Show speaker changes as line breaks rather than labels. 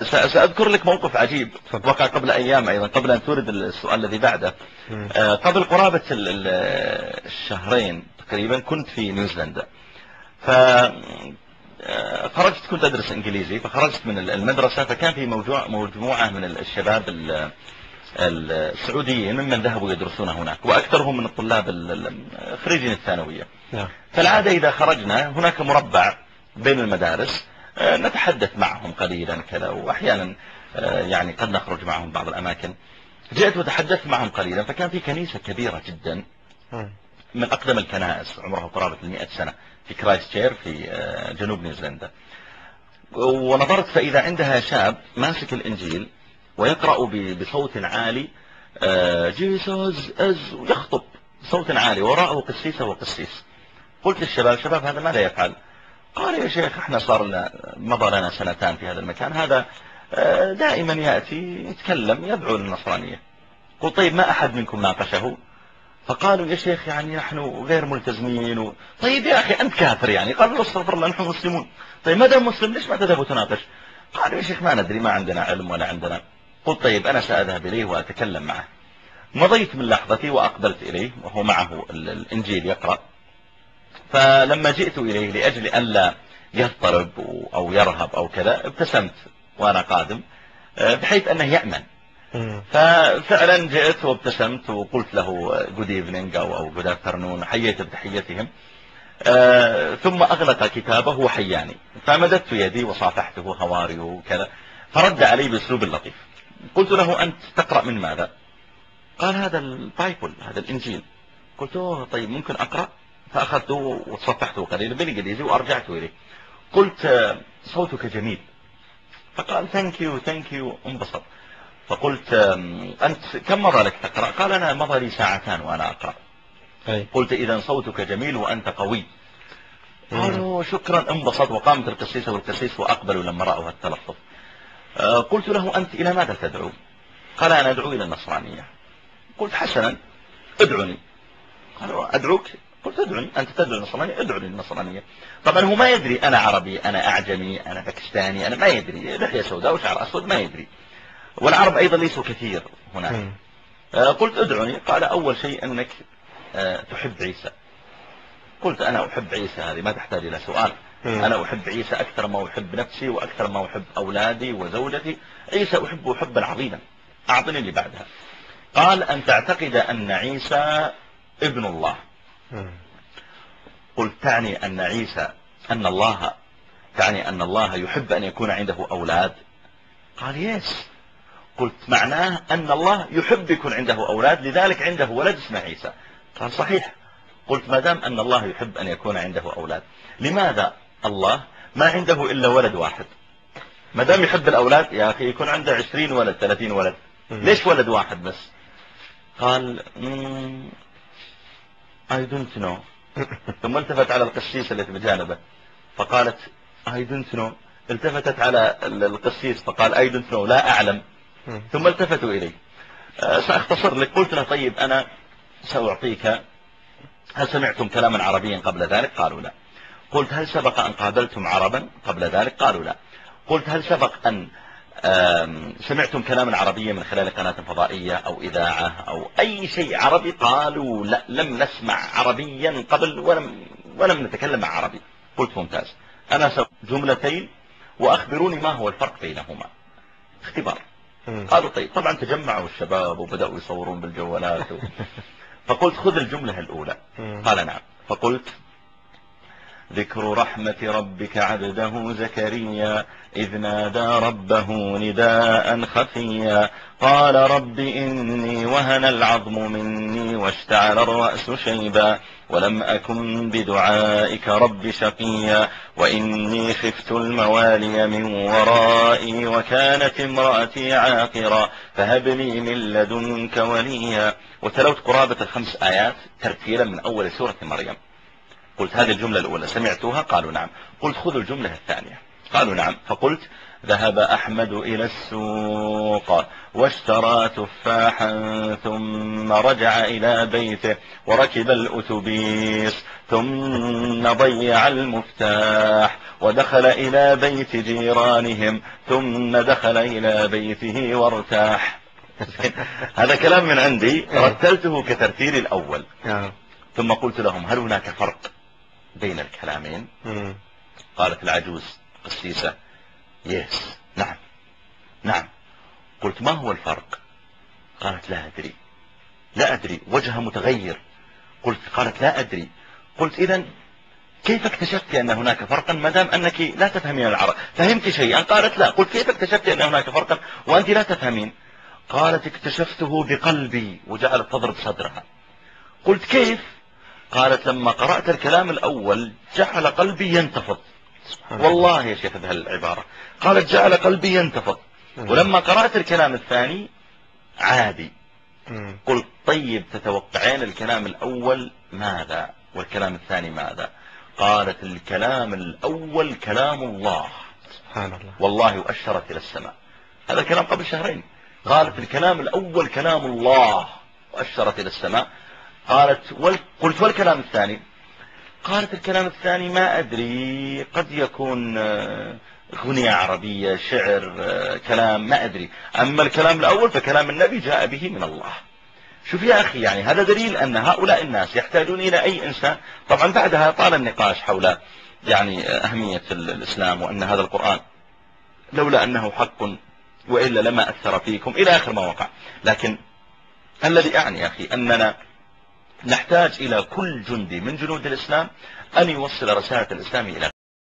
سأذكر لك موقف عجيب وقع قبل أيام أيضا، قبل أن تورد السؤال الذي بعده. قبل قرابة الشهرين تقريبا كنت في نيوزيلندا، فخرجت، كنت أدرس إنجليزي، فخرجت من المدرسة، فكان في مجموعة من الشباب السعوديين ممن ذهبوا يدرسون هناك، وأكثرهم من الطلاب خريجين الثانوية. فالعادة إذا خرجنا هناك مربع بين المدارس نتحدث معهم قليلا كذا، وأحيانا يعني قد نخرج معهم بعض الأماكن. جئت وتحدثت معهم قليلا، فكان في كنيسة كبيرة جدا من أقدم الكنائس، عمرها قرابة 100 سنة، في كرايستشير في جنوب نيوزيلندا. ونظرت فإذا عندها شاب ماسك الإنجيل ويقرأ بصوت عالي جيسوس از، ويخطب بصوت عالي، وراءه قسيسة وقسيس. قلت للشباب: شباب هذا ماذا يفعل؟ قال: يا شيخ احنا مضى لنا 2 سنين في هذا المكان، هذا دائما يأتي يتكلم يدعو للنصرانية. قلت: طيب ما أحد منكم ناقشه؟ فقالوا: يا شيخ يعني نحن غير ملتزمين طيب يا أخي أنت كافر يعني. قالوا: استغفر الله نحن مسلمون. طيب ما دام مسلم ليش ما تذهب وتناقش؟ قالوا: يا شيخ ما ندري، ما عندنا علم ولا عندنا. قلت: طيب أنا سأذهب إليه وأتكلم معه. مضيت من لحظتي وأقبلت إليه وهو معه الإنجيل يقرأ. فلما جئت إليه لأجل ألا يضطرب أو يرهب أو كذا، ابتسمت وأنا قادم بحيث أنه يأمن. ففعلا جئت وابتسمت وقلت له good evening أو good afternoon، حييت بتحيتهم. ثم أغلق كتابه وحياني، فمددت يدي وصافحته هواري وكذا، فرد علي بأسلوب لطيف. قلت له: أنت تقرأ من ماذا؟ قال: هذا البايبل، هذا الإنجيل. قلت: أوه طيب ممكن أقرأ؟ فأخذته وتصفحته قليلا بالإنجليزي وأرجعت إليه. قلت: صوتك جميل. فقال: ثانك يو انبسط. فقلت: أنت كم مضى لك تقرأ؟ قال: أنا مضى لي 2 ساعات وأنا أقرأ. قلت: إذا صوتك جميل وأنت قوي. قالوا: شكرا. انبسط، وقامت القسيسة والقسيس وأقبلوا لما رأوا التلطف. قلت له: أنت إلى ماذا تدعو؟ قال: أنا أدعو إلى النصرانية. قلت: حسنا، ادعني. قالوا: أدعوك؟ قلت: ادعني، أنت تدعو النصرانية، ادعني النصرانية. طبعا هو ما يدري أنا عربي، أنا أعجمي، أنا باكستاني، أنا ما يدري، لحية سوداء وشعر أسود ما يدري، والعرب أيضا ليسوا كثير هناك. قلت: ادعني. قال: أول شيء أنك تحب عيسى. قلت: أنا أحب عيسى، هذه ما تحتاج إلى سؤال. أنا أحب عيسى أكثر ما أحب نفسي وأكثر ما أحب أولادي وزوجتي. عيسى أحبه حبا عظيما. أعطني اللي بعدها. قال: أن تعتقد أن عيسى ابن الله. قلت: تعني أن عيسى تعني أن الله يحب أن يكون عنده أولاد؟ قال: يس. قلت: معناه أن الله يحب يكون عنده أولاد، لذلك عنده ولد اسمه عيسى. قال: صحيح. قلت: ما دام أن الله يحب أن يكون عنده أولاد، لماذا الله ما عنده إلا ولد واحد؟ ما دام يحب الأولاد يا أخي يكون عنده 20 ولد 30 ولد، ليش ولد واحد بس؟ قال: I don't know. ثم التفت على القسيس التي بجانبه فقالت: I don't know. التفتت على القسيس فقال: I don't know، لا أعلم. ثم التفتوا إلي. سأختصر لك. قلت له: طيب أنا سأعطيك، هل سمعتم كلاما عربيا قبل ذلك؟ قالوا لا. قلت: هل سبق أن قابلتم عربا قبل ذلك؟ قالوا لا. قلت: هل سبق أن سمعتم كلاما عربيا من خلال قناة فضائية أو إذاعة أو أي شيء عربي؟ قالوا لا، لم نسمع عربيا قبل ولم نتكلم عربي. قلت: ممتاز، أنا سأقول جملتين وأخبروني ما هو الفرق بينهما، اختبار. قالوا: طيب. طبعا تجمعوا الشباب وبدأوا يصورون بالجوالات فقلت: خذ الجملة الأولى. قال: نعم. فقلت: ذكر رحمة ربك عبده زكريا إذ نادى ربه نداء خفيا قال: رب إني وهن العظم مني واشتعل الرأس شيبا ولم أكن بدعائك رب شقيا وإني خفت الموالي من ورائي وكانت امرأتي عاقرا فهب لي من لدنك وليا. وتلوت قرابة 5 آيات ترتيلا من أول سورة مريم. قلت: هذه الجملة الأولى سمعتوها؟ قالوا: نعم. قلت: خذوا الجملة الثانية. قالوا: نعم. فقلت: ذهب أحمد إلى السوق واشترى تفاحا ثم رجع إلى بيته وركب الأتوبيس ثم ضيع المفتاح ودخل إلى بيت جيرانهم ثم دخل إلى بيته وارتاح. هذا كلام من عندي رتلته كترتيل الأول، ثم قلت لهم هل هناك فرق بين الكلامين؟ قالت العجوز قسيسة يس، نعم نعم. قلت ما هو الفرق؟ قالت لا أدري وجهها متغير. قالت لا أدري. قلت إذن كيف اكتشفت أن هناك فرقا ما دام أنك لا تفهمين العرب؟ فهمت شيئا؟ قالت لا. قلت كيف اكتشفت أن هناك فرقا وأنت لا تفهمين؟ قالت اكتشفته بقلبي، وجعلت تضرب صدرها. قلت كيف؟ قالت لما قرأت الكلام الأول جعل قلبي ينتفض. والله يا شيخ بهالعبارة قالت جعل قلبي ينتفض، ولما قرأت الكلام الثاني عادي. قلت طيب تتوقعين الكلام الأول ماذا والكلام الثاني ماذا؟ قالت الكلام الأول كلام الله سبحان الله والله وأشرت إلى السماء. هذا الكلام قبل شهرين. قالت الكلام الأول كلام الله وأشرت إلى السماء. قلت والكلام الثاني؟ قالت الكلام الثاني ما أدري، قد يكون أغنية عربية، شعر، كلام، ما أدري. أما الكلام الأول فكلام النبي جاء به من الله. شوف يا أخي، يعني هذا دليل أن هؤلاء الناس يحتاجون إلى أي إنسان. طبعا بعدها طال النقاش حول يعني أهمية الإسلام وأن هذا القرآن لولا أنه حق وإلا لما أثر فيكم إلى آخر ما وقع. لكن الذي أعني أخي أننا نحتاج إلى كل جندي من جنود الإسلام أن يوصل رسالة الإسلام إلى